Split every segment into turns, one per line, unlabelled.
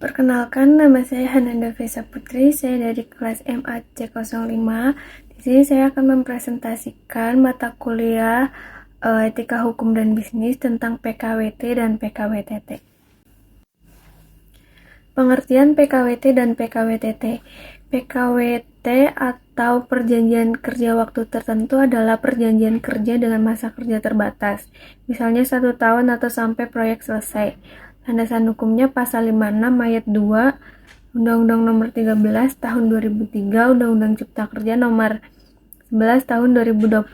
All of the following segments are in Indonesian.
Perkenalkan, nama saya Hananda Vesa Putri, saya dari kelas MAC05. Di sini saya akan mempresentasikan mata kuliah Etika Hukum dan Bisnis tentang PKWT dan PKWTT. Pengertian PKWT dan PKWTT. PKWT atau Perjanjian Kerja Waktu Tertentu adalah perjanjian kerja dengan masa kerja terbatas, misalnya 1 tahun atau sampai proyek selesai. Landasan hukumnya pasal 56 ayat 2 Undang-Undang Nomor 13 Tahun 2003, Undang-Undang Cipta Kerja Nomor 11 Tahun 2020.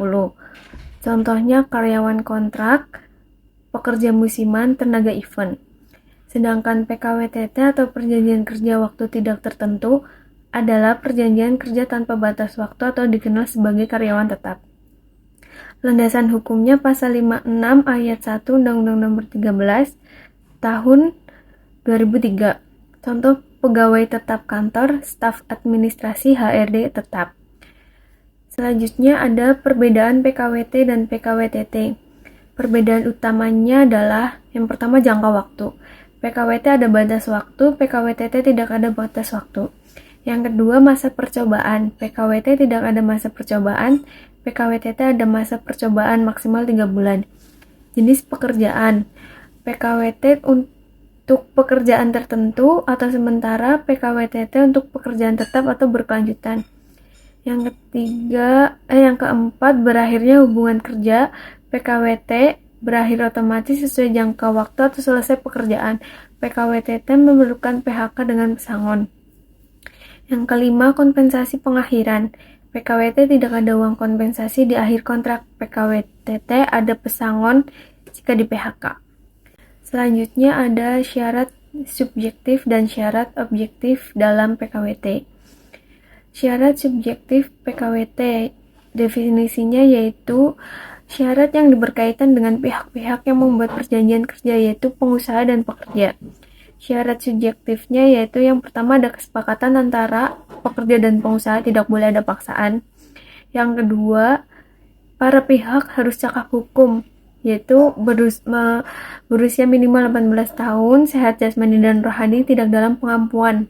Contohnya karyawan kontrak, pekerja musiman, tenaga event. Sedangkan PKWTT atau Perjanjian Kerja Waktu Tidak Tertentu adalah perjanjian kerja tanpa batas waktu atau dikenal sebagai karyawan tetap. Landasan hukumnya pasal 56 ayat 1 Undang-Undang Nomor 13 Tahun 2003. Contoh pegawai tetap kantor, staf administrasi, HRD tetap. Selanjutnya ada perbedaan PKWT dan PKWTT. Perbedaan utamanya adalah yang pertama jangka waktu. PKWT ada batas waktu, PKWTT tidak ada batas waktu. Yang kedua masa percobaan. PKWT tidak ada masa percobaan, PKWTT ada masa percobaan maksimal 3 bulan. Jenis pekerjaan. PKWT untuk pekerjaan tertentu atau sementara, PKWTT untuk pekerjaan tetap atau berkelanjutan. Yang keempat, berakhirnya hubungan kerja. PKWT berakhir otomatis sesuai jangka waktu atau selesai pekerjaan. PKWTT memerlukan PHK dengan pesangon. Yang kelima, kompensasi pengakhiran. PKWT tidak ada uang kompensasi di akhir kontrak. PKWTT ada pesangon jika di PHK. Selanjutnya ada syarat subjektif dan syarat objektif dalam PKWT. Syarat subjektif PKWT definisinya yaitu syarat yang berkaitan dengan pihak-pihak yang membuat perjanjian kerja, yaitu pengusaha dan pekerja. Syarat subjektifnya yaitu yang pertama ada kesepakatan antara pekerja dan pengusaha, tidak boleh ada paksaan. Yang kedua, para pihak harus cakap hukum, yaitu berusia minimal 18 tahun, sehat jasmani dan rohani, tidak dalam pengampuan.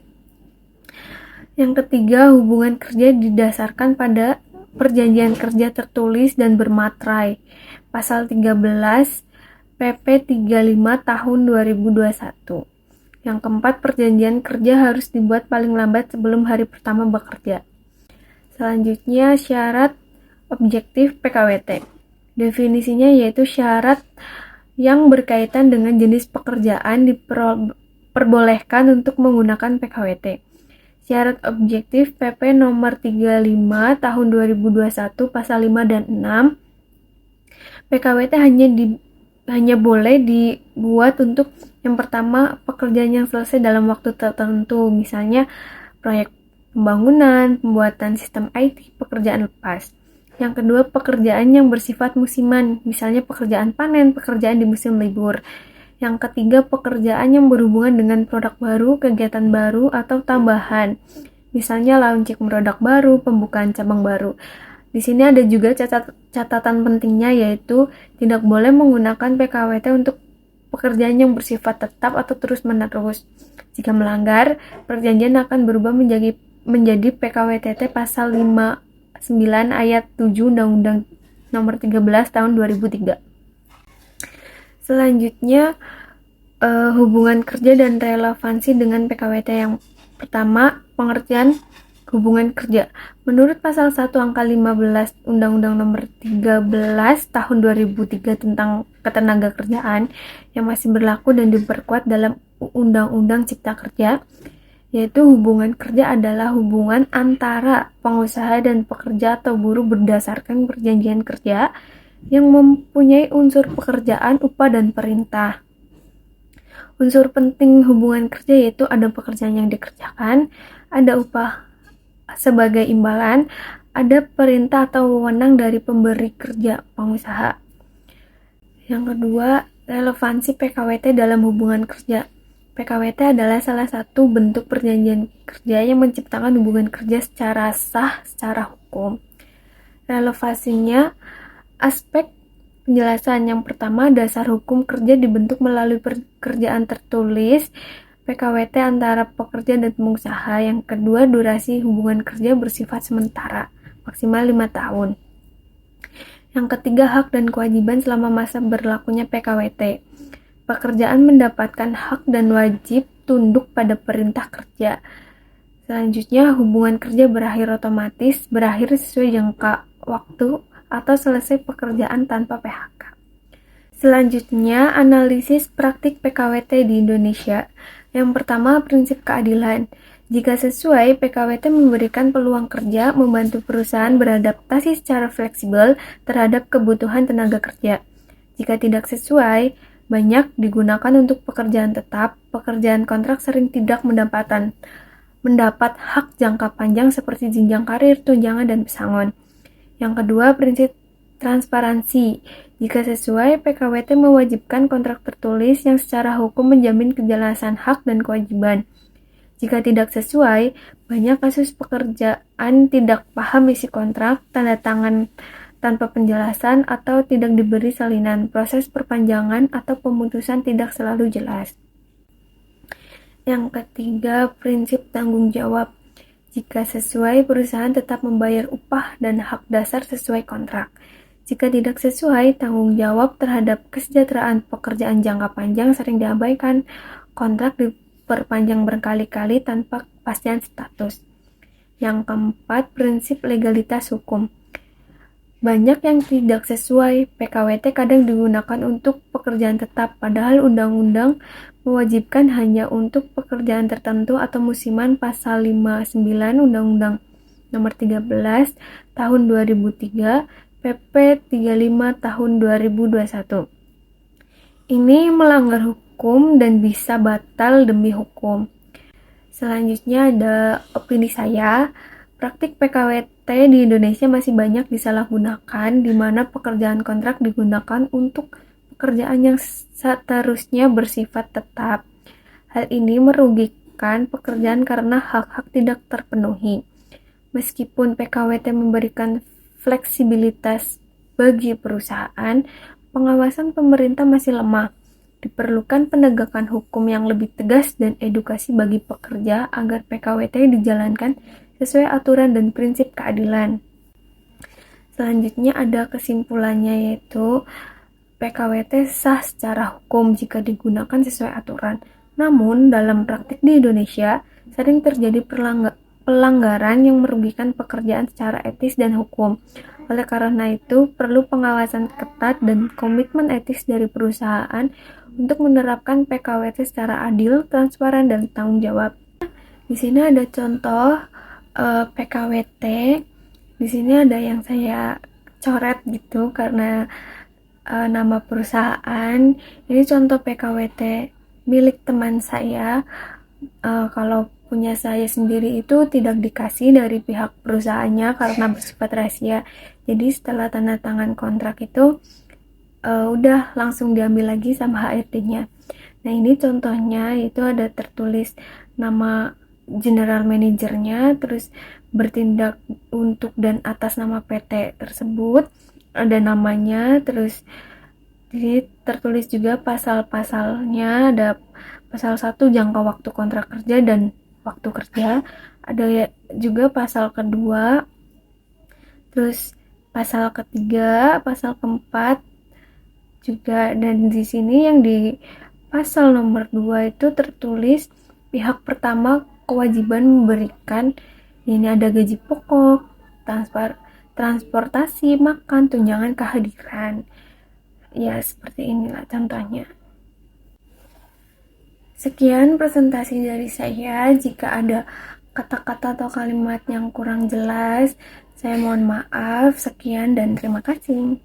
Yang ketiga, hubungan kerja didasarkan pada perjanjian kerja tertulis dan bermaterai. Pasal 13 PP 35 tahun 2021. Yang keempat, perjanjian kerja harus dibuat paling lambat sebelum hari pertama bekerja. Selanjutnya, syarat objektif PKWT. Definisinya yaitu syarat yang berkaitan dengan jenis pekerjaan diperbolehkan untuk menggunakan PKWT. Syarat objektif PP nomor 35 tahun 2021 pasal 5 dan 6. PKWT hanya boleh dibuat untuk yang pertama pekerjaan yang selesai dalam waktu tertentu, misalnya proyek pembangunan, pembuatan sistem IT, pekerjaan lepas. Yang kedua, pekerjaan yang bersifat musiman, misalnya pekerjaan panen, pekerjaan di musim libur. Yang ketiga, pekerjaan yang berhubungan dengan produk baru, kegiatan baru, atau tambahan, misalnya launching produk baru, pembukaan cabang baru. Di sini ada juga catatan pentingnya, yaitu tidak boleh menggunakan PKWT untuk pekerjaan yang bersifat tetap atau terus-menerus. Jika melanggar, perjanjian akan berubah menjadi PKWTT pasal 59 ayat 7 Undang-Undang Nomor 13 Tahun 2003. Selanjutnya, hubungan kerja dan relevansi dengan PKWT. Yang pertama, pengertian hubungan kerja. Menurut pasal 1 angka 15 Undang-Undang Nomor 13 Tahun 2003 tentang Ketenagakerjaan yang masih berlaku dan diperkuat dalam Undang-Undang Cipta Kerja, yaitu hubungan kerja adalah hubungan antara pengusaha dan pekerja atau buruh berdasarkan perjanjian kerja yang mempunyai unsur pekerjaan, upah, dan perintah. Unsur penting hubungan kerja yaitu ada pekerjaan yang dikerjakan, ada upah sebagai imbalan, ada perintah atau wewenang dari pemberi kerja, pengusaha. Yang kedua, relevansi PKWT dalam hubungan kerja. PKWT adalah salah satu bentuk perjanjian kerja yang menciptakan hubungan kerja secara sah, secara hukum. Relevansinya, aspek penjelasan yang pertama, dasar hukum kerja dibentuk melalui pekerjaan tertulis. PKWT antara pekerja dan pengusaha. Yang kedua, durasi hubungan kerja bersifat sementara, maksimal 5 tahun. Yang ketiga, hak dan kewajiban selama masa berlakunya PKWT. Pekerjaan mendapatkan hak dan wajib tunduk pada perintah kerja. Selanjutnya, hubungan kerja berakhir sesuai jangka waktu atau selesai pekerjaan tanpa PHK. Selanjutnya, analisis praktik PKWT di Indonesia. Yang pertama, prinsip keadilan. Jika sesuai, PKWT memberikan peluang kerja, membantu perusahaan beradaptasi secara fleksibel terhadap kebutuhan tenaga kerja. Jika tidak sesuai, banyak digunakan untuk pekerjaan tetap, pekerjaan kontrak sering tidak mendapat hak jangka panjang seperti jenjang karir, tunjangan, dan pesangon. Yang kedua, prinsip transparansi. Jika sesuai, PKWT mewajibkan kontrak tertulis yang secara hukum menjamin kejelasan hak dan kewajiban. Jika tidak sesuai, banyak kasus pekerjaan tidak paham isi kontrak, tanda tangan tanpa penjelasan, atau tidak diberi salinan. Proses perpanjangan atau pemutusan tidak selalu jelas. Yang ketiga, prinsip tanggung jawab. Jika sesuai, perusahaan tetap membayar upah dan hak dasar sesuai kontrak. Jika tidak sesuai, tanggung jawab terhadap kesejahteraan pekerjaan jangka panjang sering diabaikan. Kontrak diperpanjang berkali-kali tanpa kepastian status. Yang keempat, prinsip legalitas hukum. Banyak yang tidak sesuai, PKWT kadang digunakan untuk pekerjaan tetap, padahal undang-undang mewajibkan hanya untuk pekerjaan tertentu atau musiman. Pasal 59 Undang-Undang Nomor 13 Tahun 2003, PP 35 Tahun 2021. Ini melanggar hukum dan bisa batal demi hukum. Selanjutnya ada opini saya. Praktik PKWT di Indonesia masih banyak disalahgunakan, di mana pekerjaan kontrak digunakan untuk pekerjaan yang seterusnya bersifat tetap. Hal ini merugikan pekerjaan karena hak-hak tidak terpenuhi. Meskipun PKWT memberikan fleksibilitas bagi perusahaan, pengawasan pemerintah masih lemah. Diperlukan penegakan hukum yang lebih tegas dan edukasi bagi pekerja agar PKWT dijalankan sesuai aturan dan prinsip keadilan. Selanjutnya ada kesimpulannya, yaitu PKWT sah secara hukum jika digunakan sesuai aturan. Namun, dalam praktik di Indonesia, sering terjadi pelanggaran yang merugikan pekerjaan secara etis dan hukum. Oleh karena itu, perlu pengawasan ketat dan komitmen etis dari perusahaan untuk menerapkan PKWT secara adil, transparan, dan tanggung jawab. Di sini ada contoh PKWT. Di sini ada yang saya coret gitu karena nama perusahaan. Ini contoh PKWT milik teman saya. Kalau punya saya sendiri itu tidak dikasih dari pihak perusahaannya karena bersifat rahasia. Jadi setelah tanda tangan kontrak itu udah langsung diambil lagi sama HRD-nya. Nah, ini contohnya, itu ada tertulis nama general manajernya, terus bertindak untuk dan atas nama PT tersebut, ada namanya, terus jadi tertulis juga pasal-pasalnya, ada pasal 1 jangka waktu kontrak kerja dan waktu kerja, ada juga pasal kedua, terus pasal ketiga, pasal keempat juga, dan di sini yang di pasal nomor 2 itu tertulis pihak pertama kewajiban memberikan, ini ada gaji pokok, transportasi, makan, tunjangan kehadiran. Ya, seperti inilah contohnya. Sekian presentasi dari saya. Jika ada kata-kata atau kalimat yang kurang jelas, saya mohon maaf. Sekian dan terima kasih.